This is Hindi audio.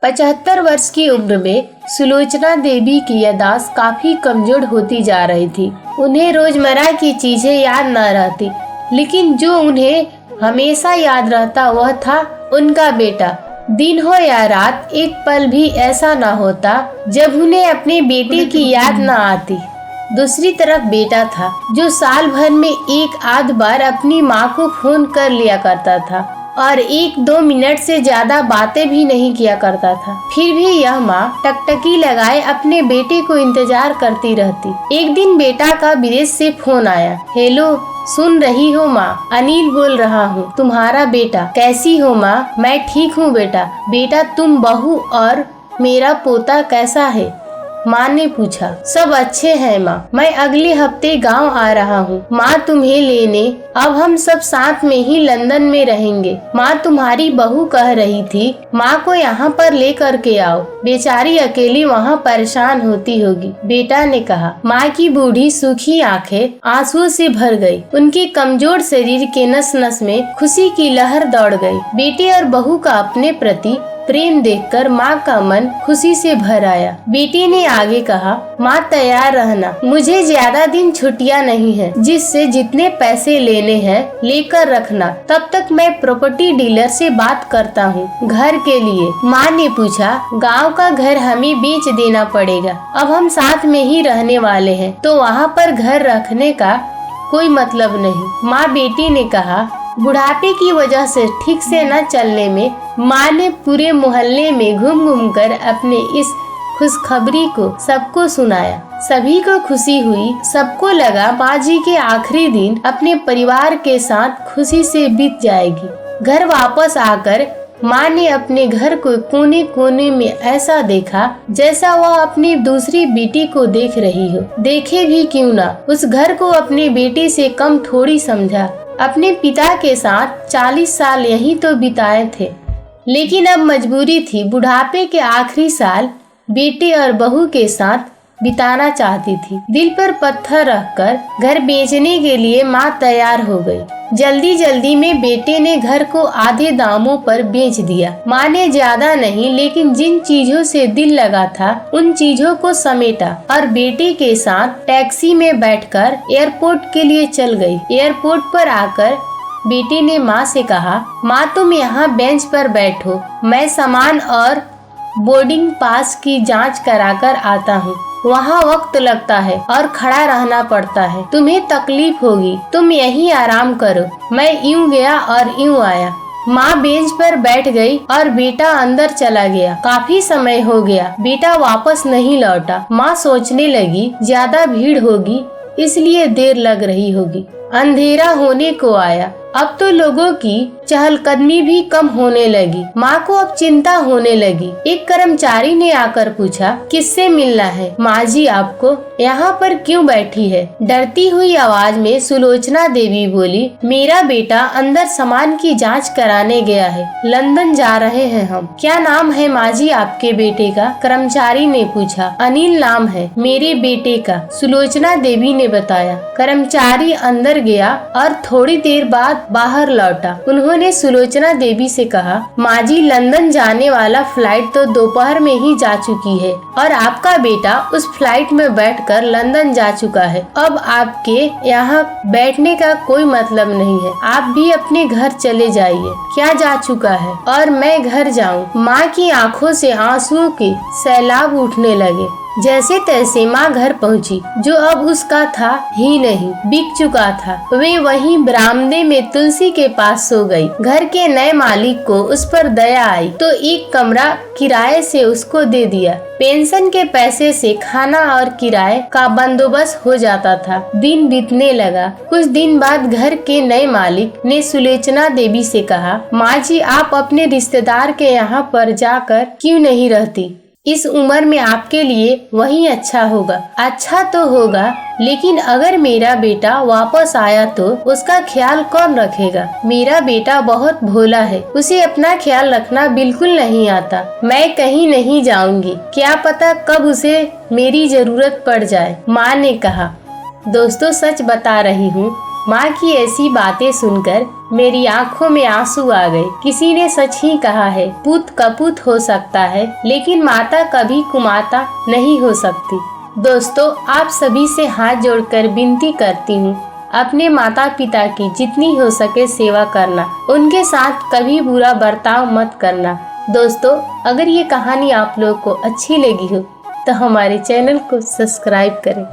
75 वर्ष की उम्र में सुलोचना देवी की याददाश्त काफी कमजोर होती जा रही थी। उन्हें रोजमर्रा की चीजें याद न रहती, लेकिन जो उन्हें हमेशा याद रहता वह था उनका बेटा। दिन हो या रात, एक पल भी ऐसा न होता जब उन्हें अपने बेटे की याद न आती। दूसरी तरफ बेटा था जो साल भर में एक आध बार अपनी माँ को फोन कर लिया करता था और 1-2 मिनट से ज्यादा बातें भी नहीं किया करता था। फिर भी यह माँ टकटकी लगाए अपने बेटे को इंतजार करती रहती। एक दिन बेटा का विदेश से फोन आया। हेलो, सुन रही हो माँ? अनिल बोल रहा हूँ, तुम्हारा बेटा। कैसी हो माँ? मैं ठीक हूँ बेटा। बेटा, तुम बहू और मेरा पोता कैसा है? माँ ने पूछा। सब अच्छे हैं माँ, मैं अगले हफ्ते गांव आ रहा हूँ माँ तुम्हें लेने। अब हम सब साथ में ही लंदन में रहेंगे। माँ, तुम्हारी बहू कह रही थी माँ को यहाँ पर लेकर के आओ, बेचारी अकेली वहाँ परेशान होती होगी। बेटा ने कहा। माँ की बूढ़ी सूखी आंखें आंसुओं से भर गई। उनके कमजोर शरीर के नस नस में खुशी की लहर दौड़ गई। बेटे और बहू का अपने प्रति प्रेम देखकर माँ का मन खुशी से भर आया। बेटी ने आगे कहा। माँ, तैयार रहना, मुझे ज्यादा दिन छुट्टियाँ नहीं है, जिससे जितने पैसे लेने हैं लेकर रखना। तब तक मैं प्रॉपर्टी डीलर से बात करता हूँ घर के लिए। माँ ने पूछा। गांव का घर हमें बेच देना पड़ेगा, अब हम साथ में ही रहने वाले हैं, तो वहाँ पर घर रखने का कोई मतलब नहीं। माँ बेटी ने कहा। बुढ़ापे की वजह से ठीक से न चलने में माँ ने पूरे मोहल्ले में घूम घूम कर अपने इस खुशखबरी को सबको सुनाया। सभी को खुशी हुई। सबको लगा माँ जी के आखिरी दिन अपने परिवार के साथ खुशी से बीत जाएगी। घर वापस आकर माँ ने अपने घर को कोने कोने में ऐसा देखा जैसा वह अपनी दूसरी बेटी को देख रही हो। देखे भी क्यों ना, उस घर को अपने बेटे से कम थोड़ी समझा। अपने पिता के साथ 40 साल यहीं तो बिताए थे, लेकिन अब मजबूरी थी बुढ़ापे के आखिरी साल बेटे और बहू के साथ बिताना चाहती थी। दिल पर पत्थर रखकर घर बेचने के लिए माँ तैयार हो गई। जल्दी जल्दी में बेटे ने घर को आधे दामों पर बेच दिया। माँ ने ज्यादा नहीं, लेकिन जिन चीजों से दिल लगा था उन चीजों को समेटा और बेटे के साथ टैक्सी में बैठकर एयरपोर्ट के लिए चल गई। एयरपोर्ट पर आकर बेटे ने माँ से कहा। माँ, तुम यहाँ बेंच पर बैठो, मैं सामान और बोर्डिंग पास की जांच कराकर आता हूँ। वहाँ वक्त लगता है और खड़ा रहना पड़ता है, तुम्हें तकलीफ होगी, तुम यहीं आराम करो। मैं यूँ गया और यूँ आया। माँ बेंच पर बैठ गई और बेटा अंदर चला गया। काफी समय हो गया, बेटा वापस नहीं लौटा। माँ सोचने लगी ज्यादा भीड़ होगी इसलिए देर लग रही होगी। अंधेरा होने को आया। अब तो लोगों की चहलकदमी भी कम होने लगी। माँ को अब चिंता होने लगी। एक कर्मचारी ने आकर पूछा, किससे मिलना है? माँ जी, आपको। यहाँ पर क्यों बैठी है? डरती हुई आवाज में सुलोचना देवी बोली। मेरा बेटा अंदर सामान की जांच कराने गया है, लंदन जा रहे हैं हम। क्या नाम है माँ जी आपके बेटे का? कर्मचारी ने पूछा। अनिल नाम है मेरे बेटे का, सुलोचना देवी ने बताया। कर्मचारी अंदर गया और थोड़ी देर बाद बाहर लौटा। उन्होंने सुलोचना देवी से कहा, माँ जी, लंदन जाने वाला फ्लाइट तो दोपहर में ही जा चुकी है और आपका बेटा उस फ्लाइट में बैठकर लंदन जा चुका है। अब आपके यहाँ बैठने का कोई मतलब नहीं है, आप भी अपने घर चले जाइए। क्या जा चुका है और मैं घर जाऊँ? माँ की आंखों से आंसुओं के सैलाब उठने लगे। जैसे तैसे माँ घर पहुँची, जो अब उसका था ही नहीं, बिक चुका था। वे वहीं बरामदे में तुलसी के पास सो गई। घर के नए मालिक को उस पर दया आई तो एक कमरा किराए से उसको दे दिया। पेंशन के पैसे से खाना और किराए का बंदोबस्त हो जाता था। दिन बीतने लगा। कुछ दिन बाद घर के नए मालिक ने सुलोचना देवी से कहा, माँ जी, आप अपने रिश्तेदार के यहाँ पर जाकर क्यों नहीं रहती? इस उम्र में आपके लिए वही अच्छा होगा। अच्छा तो होगा, लेकिन अगर मेरा बेटा वापस आया तो उसका ख्याल कौन रखेगा? मेरा बेटा बहुत भोला है, उसे अपना ख्याल रखना बिल्कुल नहीं आता। मैं कहीं नहीं जाऊंगी, क्या पता कब उसे मेरी जरूरत पड़ जाए। माँ ने कहा। दोस्तों, सच बता रही हूँ, माँ की ऐसी बातें सुनकर मेरी आंखों में आंसू आ गए। किसी ने सच ही कहा है, पुत कपूत हो सकता है लेकिन माता कभी कुमाता नहीं हो सकती। दोस्तों, आप सभी से हाथ जोड़कर विनती करती हूँ, अपने माता पिता की जितनी हो सके सेवा करना, उनके साथ कभी बुरा बर्ताव मत करना। दोस्तों, अगर ये कहानी आप लोग को अच्छी लगी हो तो हमारे चैनल को सब्सक्राइब करें।